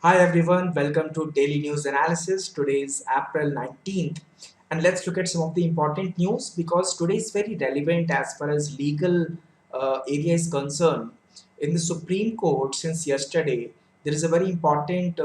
Hi everyone, welcome to Daily News Analysis. Today is April 19th, and let's look at some of the important news because today is very relevant as far as legal area is concerned. In the Supreme Court, since yesterday, there is a very important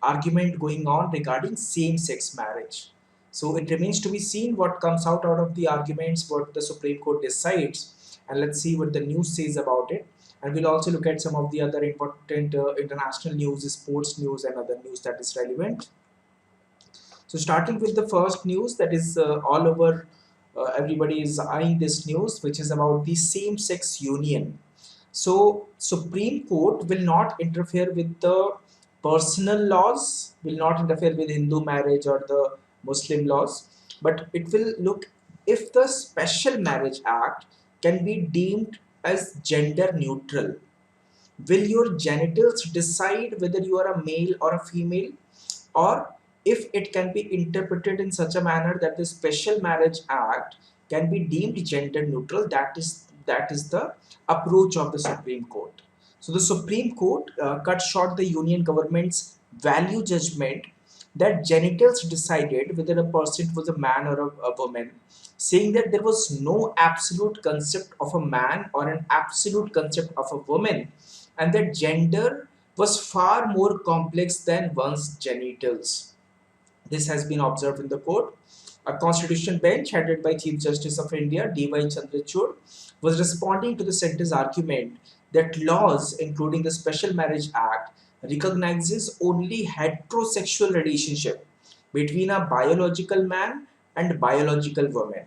argument going on regarding same-sex marriage. So it remains to be seen what comes out of the arguments, what the Supreme Court decides, and let's see what the news says about it. And we'll also look at some of the other important international news, sports news, and other news that is relevant. So starting with the first news that is all over, everybody is eyeing this news, which is about the same-sex union. So Supreme Court will not interfere with the personal laws, will not interfere with Hindu marriage or the Muslim laws, but it will look if the Special Marriage Act can be deemed as gender neutral. Will your genitals decide whether you are a male or a female? Or if it can be interpreted in such a manner that the Special Marriage Act can be deemed gender neutral, that is the approach of the Supreme Court. So the Supreme Court cut short the union government's value judgment that genitals decided whether a person was a man or a woman, saying that there was no absolute concept of a man or an absolute concept of a woman, and that gender was far more complex than one's genitals. This has been observed in the court. A constitution bench headed by Chief Justice of India, D.Y. Chandrachud, was responding to the centre's argument that laws, including the Special Marriage Act, recognizes only heterosexual relationship between a biological man and biological woman.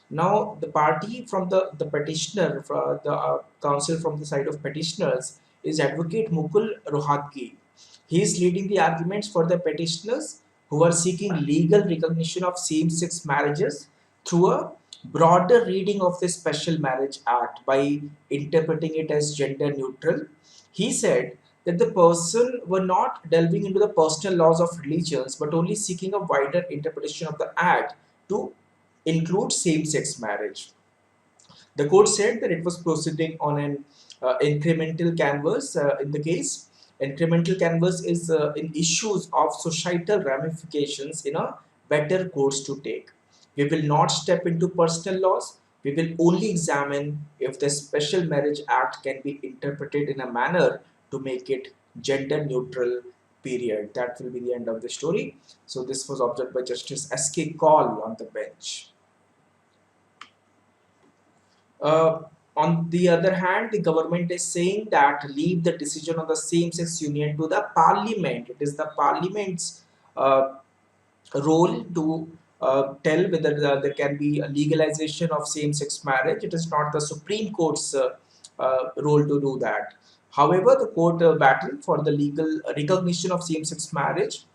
Now, the party from the petitioner, the counsel from the side of petitioners, is Advocate Mukul Rohatgi. He is leading the arguments for the petitioners who are seeking legal recognition of same-sex marriages through a broader reading of the Special Marriage Act by interpreting it as gender neutral. He said that the person were not delving into the personal laws of religions but only seeking a wider interpretation of the act to include same-sex marriage. The court said that it was proceeding on an incremental canvas in the case. Incremental canvas is in issues of societal ramifications in a better course to take. We will not step into personal laws. We will only examine if the Special Marriage Act can be interpreted in a manner to make it gender neutral. Period. That will be the end of the story. So this was observed by Justice S.K. Kaul on the bench. Uh, on the other hand, the government is saying that leave the decision on the same-sex union to the parliament. It is the parliament's uh, role to tell whether there can be a legalization of same-sex marriage. It is not the Supreme Court's role to do that. However, the court battle for the legal recognition of same-sex marriage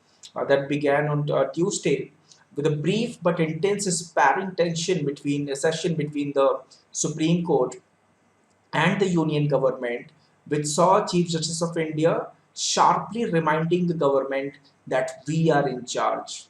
that began on Tuesday with a brief but intense sparring tension between a session between the Supreme Court and the Union government, which saw Chief Justice of India sharply reminding the government that we are in charge.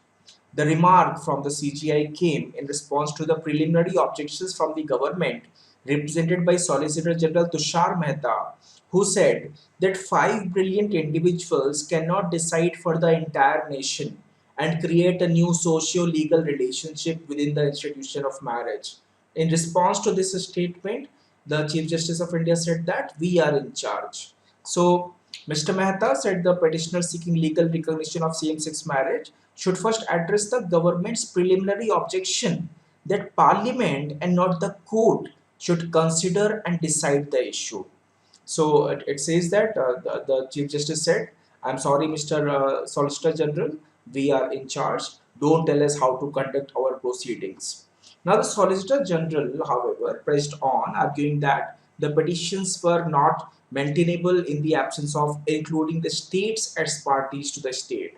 The remark from the CGI came in response to the preliminary objections from the government, represented by Solicitor General Tushar Mehta, who said that five brilliant individuals cannot decide for the entire nation and create a new socio legal relationship within the institution of marriage. In response to this statement, the Chief Justice of India said that we are in charge. So, Mr. Mehta said the petitioner seeking legal recognition of same sex marriage should first address the government's preliminary objection that parliament and not the court should consider and decide the issue. So it says that the Chief Justice said, I'm sorry, Mr. Solicitor General, we are in charge. Don't tell us how to conduct our proceedings. Now, the Solicitor General, however, pressed on, arguing that the petitions were not maintainable in the absence of including the states as parties to the state.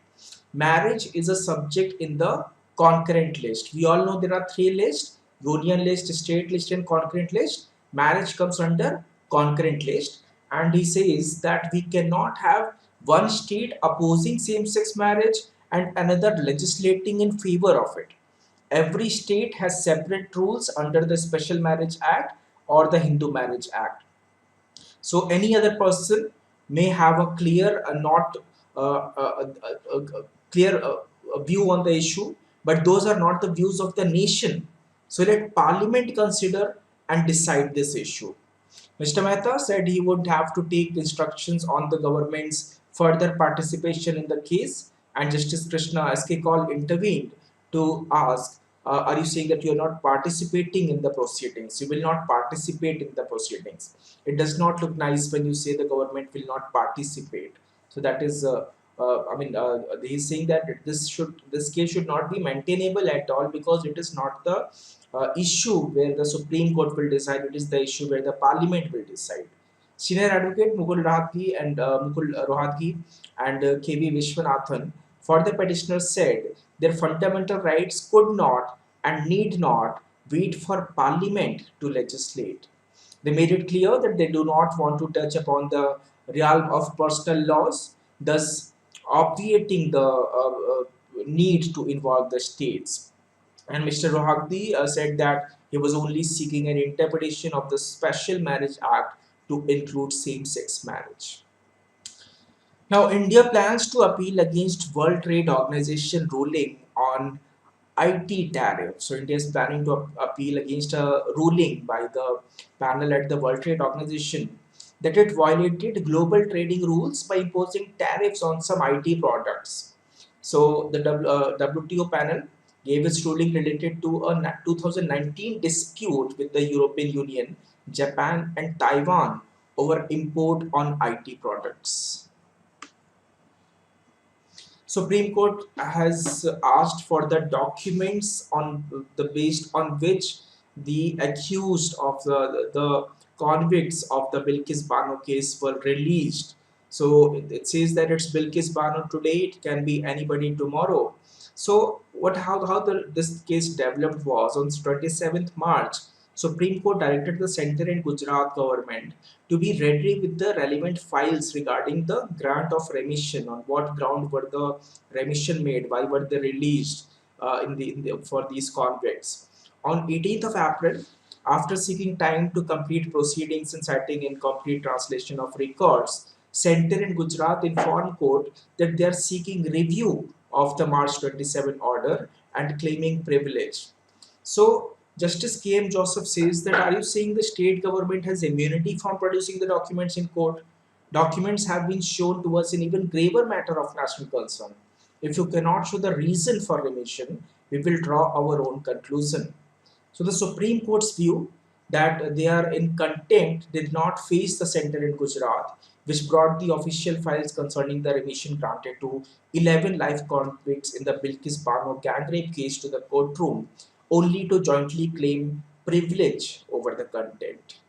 Marriage is a subject in the concurrent list. We all know there are three lists: union list, state list, and concurrent list. Marriage comes under concurrent list, and he says that we cannot have one state opposing same-sex marriage and another legislating in favor of it. Every state has separate rules under the Special Marriage Act or the Hindu Marriage Act. So any other person may have a clear, not clear view on the issue, but those are not the views of the nation. So let Parliament consider and decide this issue. Mr. Mehta said he would have to take instructions on the government's further participation in the case, and Justice Krishna S.K. Kaul intervened to ask, are you saying that you are not participating in the proceedings? You will not participate in the proceedings. It does not look nice when you say the government will not participate. So that is, he is saying that this case should not be maintainable at all, because it is not the issue where the Supreme Court will decide. It is the issue where the Parliament will decide. Senior advocate Mukul Rohatgi and K.V. Vishwanathan for the petitioner said their fundamental rights could not and need not wait for Parliament to legislate. They made it clear that they do not want to touch upon the realm of personal laws, thus obviating the need to involve the states. And Mr. Rohagdi said that he was only seeking an interpretation of the Special Marriage Act to include same-sex marriage. Now, India plans to appeal against World Trade Organization ruling on IT tariff. So, India is planning to appeal against a ruling by the panel at the World Trade Organization that it violated global trading rules by imposing tariffs on some IT products. So, the WTO panel gave its ruling related to a 2019 dispute with the European Union, Japan, and Taiwan over import on IT products. Supreme Court has asked for the documents on the based on which the accused of the convicts of the Bilkis Bano case were released. So it says that it's Bilkis Bano today, it can be anybody tomorrow. So what how this case developed was on 27th March, Supreme Court directed the center and Gujarat government to be ready with the relevant files regarding the grant of remission. On what ground were the remission made? Why were they released for these convicts? On 18th of April, after seeking time to complete proceedings and citing incomplete translation of records, Center in Gujarat informed court that they are seeking review of the March 27 order and claiming privilege. So Justice K.M. Joseph says that, are you saying the state government has immunity from producing the documents in court? Documents have been shown to us in even graver matter of national concern. If you cannot show the reason for remission, we will draw our own conclusion. So the Supreme Court's view that they are in contempt did not face the center in Gujarat, which brought the official files concerning the remission granted to 11 life convicts in the Bilkis Bano gang rape case to the courtroom, only to jointly claim privilege over the content.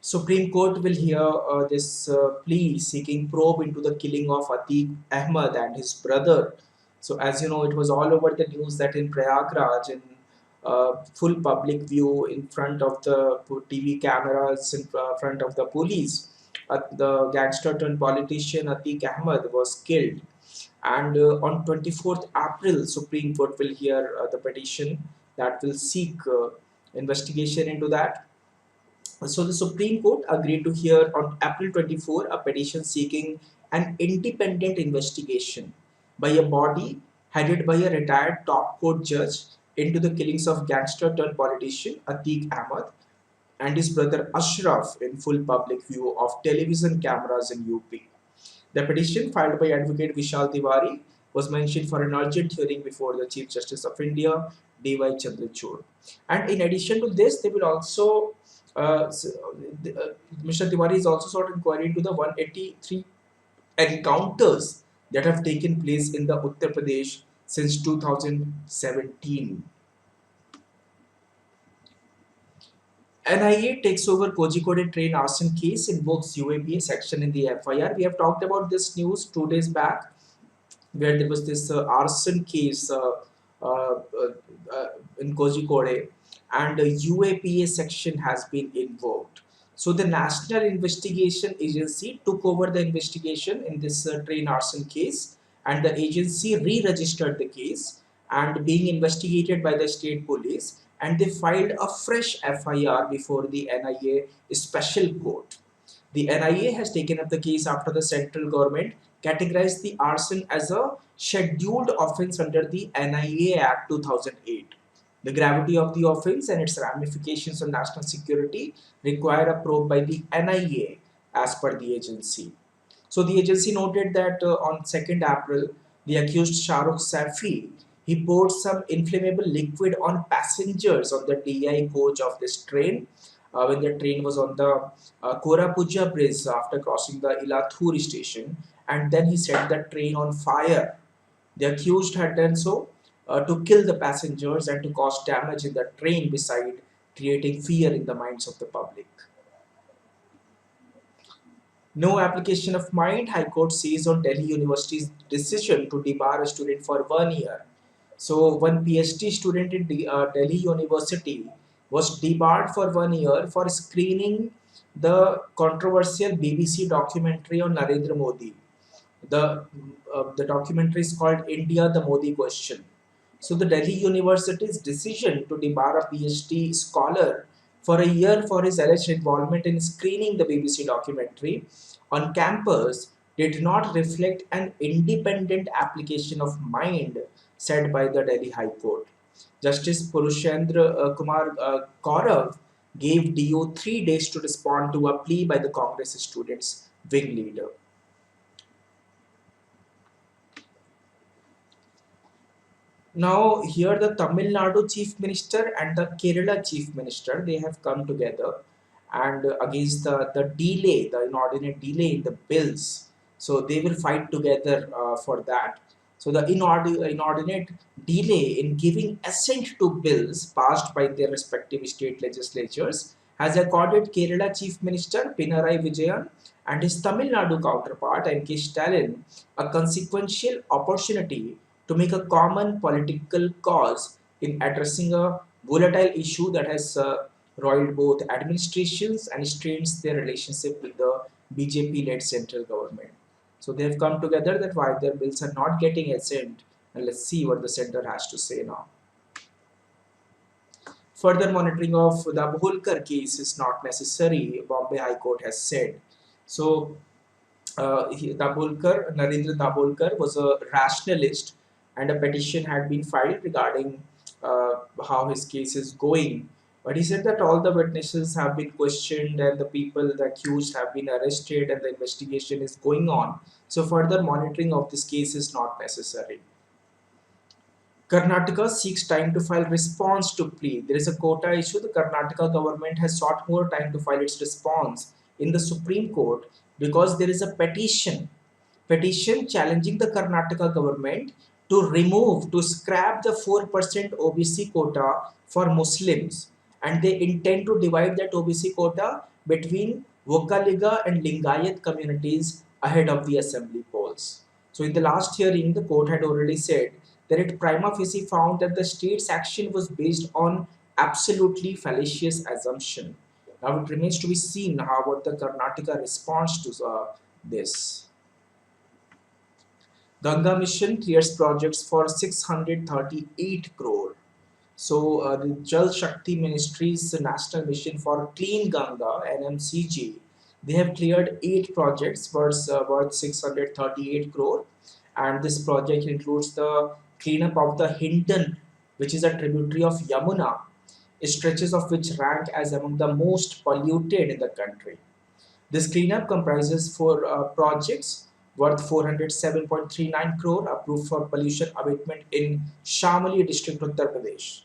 Supreme Court will hear this plea seeking probe into the killing of Atiq Ahmed and his brother. So, as you know, it was all over the news that in Prayagraj, in full public view, in front of the TV cameras, in front of the police, the gangster turned politician Atiq Ahmed was killed. And on 24th April, Supreme Court will hear the petition that will seek investigation into that. So the Supreme Court agreed to hear on April 24 a petition seeking an independent investigation by a body headed by a retired top court judge into the killings of gangster turned politician Atiq Ahmed and his brother Ashraf in full public view of television cameras in UP. The petition filed by Advocate Vishal Tiwari was mentioned for an urgent hearing before the Chief Justice of India, D.Y. Chandrachud. And in addition to this, they will also Mr. Tiwari is also sought inquiry into the 183 encounters that have taken place in the Uttar Pradesh since 2017. NIA takes over Kozhikode train arson case, invokes UAPA section in the FIR. We have talked about this news 2 days back, where there was this arson case in Kozhikode, and the UAPA section has been invoked. So the National Investigation Agency took over the investigation in this train arson case, and the agency re-registered the case and being investigated by the state police, and they filed a fresh FIR before the NIA special court. The NIA has taken up the case after the central government categorized the arson as a scheduled offence under the NIA Act 2008. The gravity of the offence and its ramifications on national security require a probe by the NIA as per the agency. So the agency noted that on 2nd April, the accused Shahrukh Safi, he poured some inflammable liquid on passengers on the DI coach of this train when the train was on the Korapuja bridge after crossing the Ilathuri station, and then he set the train on fire. The accused had done so to kill the passengers and to cause damage in the train beside creating fear in the minds of the public. No application of mind, High Court says on Delhi University's decision to debar a student for 1 year. So, one PhD student in Delhi University was debarred for 1 year for screening the controversial BBC documentary on Narendra Modi. The documentary is called India, the Modi Question. So the Delhi University's decision to debar a PhD scholar for a year for his alleged involvement in screening the BBC documentary on campus did not reflect an independent application of mind, said by the Delhi High Court. Justice Purushendra Kumar Kaurav gave DO 3 days to respond to a plea by the Congress students' wing leader. Now, here the Tamil Nadu Chief Minister and the Kerala Chief Minister, they have come together and against the delay, the inordinate delay in the bills. So they will fight together for that. So the inordinate delay in giving assent to bills passed by their respective state legislatures has accorded Kerala Chief Minister Pinarayi Vijayan and his Tamil Nadu counterpart M.K. Stalin a consequential opportunity to make a common political cause in addressing a volatile issue that has roiled both administrations and strains their relationship with the BJP-led central government. So they have come together that why their bills are not getting assent, and let's see what the center has to say now. Further monitoring of the Bholkar case is not necessary, Bombay High Court has said. So Narendra Dabholkar was a rationalist and a petition had been filed regarding how his case is going. But he said that all the witnesses have been questioned and the people, the accused, have been arrested and the investigation is going on. So further monitoring of this case is not necessary. Karnataka seeks time to file response to plea. There is a quota issue. The Karnataka government has sought more time to file its response in the Supreme Court because there is a petition challenging the Karnataka government to remove, to scrap the 4% OBC quota for Muslims, and they intend to divide that OBC quota between Vokaliga and Lingayat communities ahead of the assembly polls. So in the last hearing, the court had already said that it prima facie found that the state's action was based on absolutely fallacious assumption. Now it remains to be seen how what the Karnataka responds to this. Ganga Mission clears projects for 638 crore. So the Jal Shakti Ministry's National Mission for Clean Ganga (NMCG), they have cleared 8 projects worth 638 crore, and this project includes the cleanup of the Hinton, which is a tributary of Yamuna, stretches of which rank as among the most polluted in the country. This cleanup comprises 4 projects worth 407.39 crore approved for pollution abatement in Shamli district, Uttar Pradesh.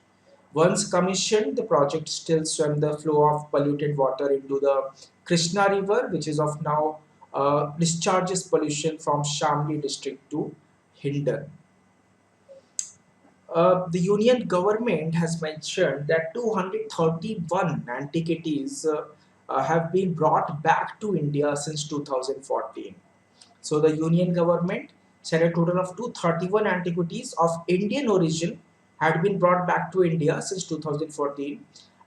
Once commissioned, the project still swam the flow of polluted water into the Krishna River, which is of now discharges pollution from Shamli district to Hindon. The union government has mentioned that 231 antiquities have been brought back to India since 2014. So the union government said a total of 231 antiquities of Indian origin had been brought back to India since 2014,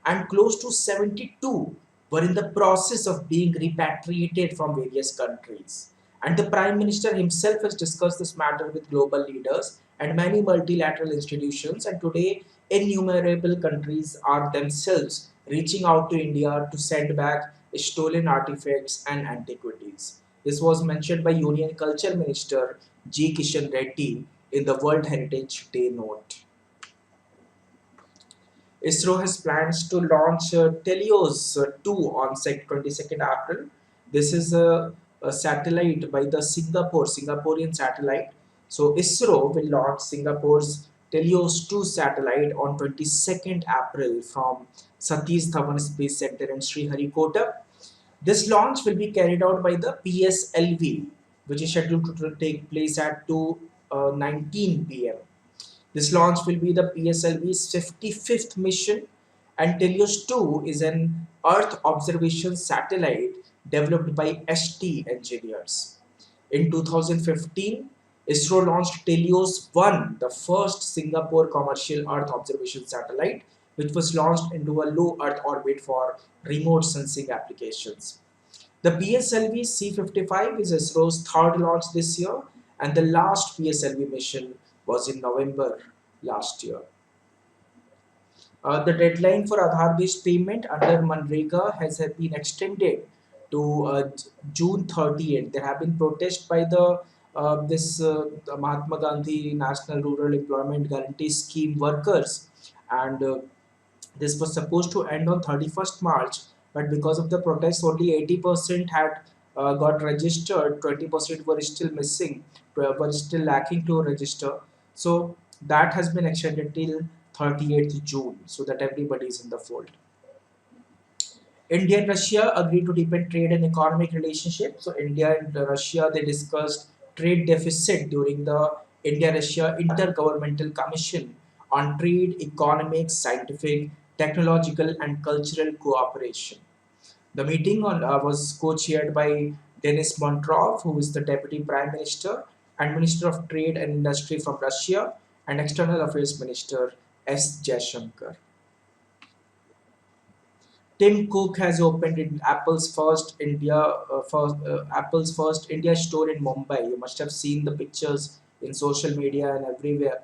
and close to 72 were in the process of being repatriated from various countries. And the Prime Minister himself has discussed this matter with global leaders and many multilateral institutions. And today, innumerable countries are themselves reaching out to India to send back stolen artifacts and antiquities. This was mentioned by Union Culture Minister G. Kishan Reddy in the World Heritage Day note. ISRO has plans to launch Telios 2 on 22nd April. This is a satellite by the Singaporean satellite. So ISRO will launch Singapore's Telios 2 satellite on 22nd April from Satish Dhawan Space Center in Sriharikota. This launch will be carried out by the PSLV, which is scheduled to take place at 2:19 p.m. This launch will be the PSLV's 55th mission, and Telios 2 is an Earth observation satellite developed by ST engineers. In 2015, ISRO launched Telios 1, the first Singapore commercial Earth observation satellite, which was launched into a low Earth orbit for remote sensing applications. The PSLV C-55 is ISRO's third launch this year, and the last PSLV mission was in November last year. The deadline for Aadhaar-based payment under Manrega has been extended to June 30th. There have been protests by the Mahatma Gandhi National Rural Employment Guarantee Scheme workers, and this was supposed to end on 31st March, but because of the protests, only 80% had got registered, 20% were still missing, were still lacking to register. So that has been extended till 30th June so that everybody is in the fold. India and Russia agreed to deepen trade and economic relationship. So India and Russia they discussed trade deficit during the India-Russia Intergovernmental Commission on Trade, Economic, Scientific, Technological, and Cultural Cooperation. The meeting was co-chaired by Denis Montrov, who is the Deputy Prime Minister and Minister of Trade and Industry from Russia, and External Affairs Minister S. Jaishankar. Tim Cook has opened in Apple's first India store in Mumbai. You must have seen the pictures in social media and everywhere.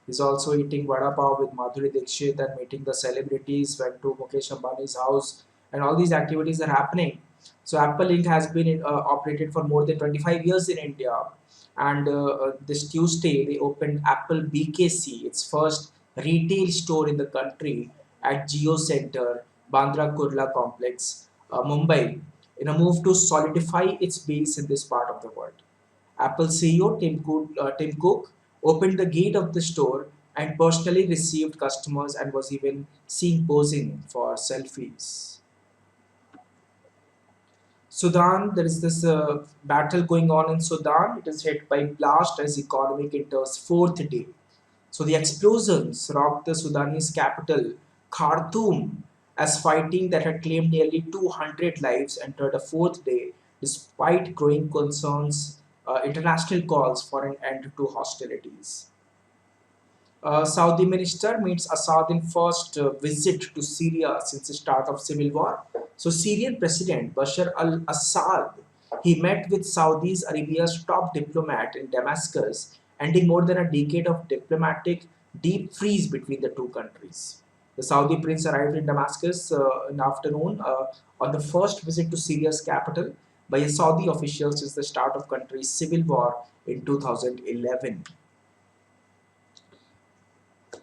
He's also eating vada pav with Madhuri Dixit and meeting the celebrities. Went to Mukesh Ambani's house, and all these activities are happening. So Apple Inc. has been operated for more than 25 years in India, and this Tuesday they opened Apple BKC, its first retail store in the country at Geo Center, Bandra Kurla complex, Mumbai, in a move to solidify its base in this part of the world. Apple CEO Tim Cook opened the gate of the store and personally received customers and was even seen posing for selfies. Sudan, there is this battle going on in Sudan. It is hit by blast as economy enters fourth day. So the explosions rocked the Sudanese capital, Khartoum, as fighting that had claimed nearly 200 lives entered a fourth day, despite growing concerns, international calls for an end to hostilities. Saudi minister meets Assad in first visit to Syria since the start of civil war. So Syrian President Bashar al-Assad, he met with Saudi Arabia's top diplomat in Damascus, ending more than a decade of diplomatic deep freeze between the two countries. The Saudi prince arrived in Damascus in the afternoon on the first visit to Syria's capital by a Saudi official since the start of country's civil war in 2011.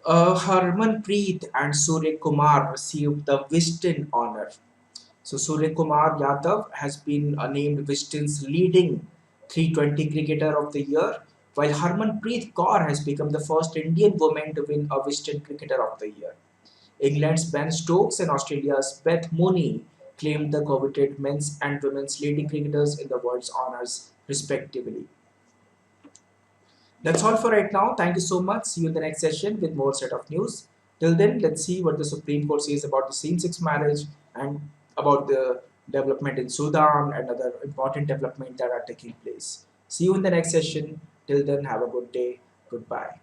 Harmanpreet and Surya Kumar received the Wisden honor. So Surya Kumar Yadav has been named Wisden's leading 320 cricketer of the year, while Harmanpreet Kaur has become the first Indian woman to win a Wisden cricketer of the year. England's Ben Stokes and Australia's Beth Mooney claimed the coveted men's and women's leading cricketers in the world's honors, respectively. That's all for right now. Thank you so much. See you in the next session with more set of news. Till then, let's see what the Supreme Court says about the same-sex marriage and about the development in Sudan and other important developments that are taking place. See you in the next session. Till then, have a good day. Goodbye.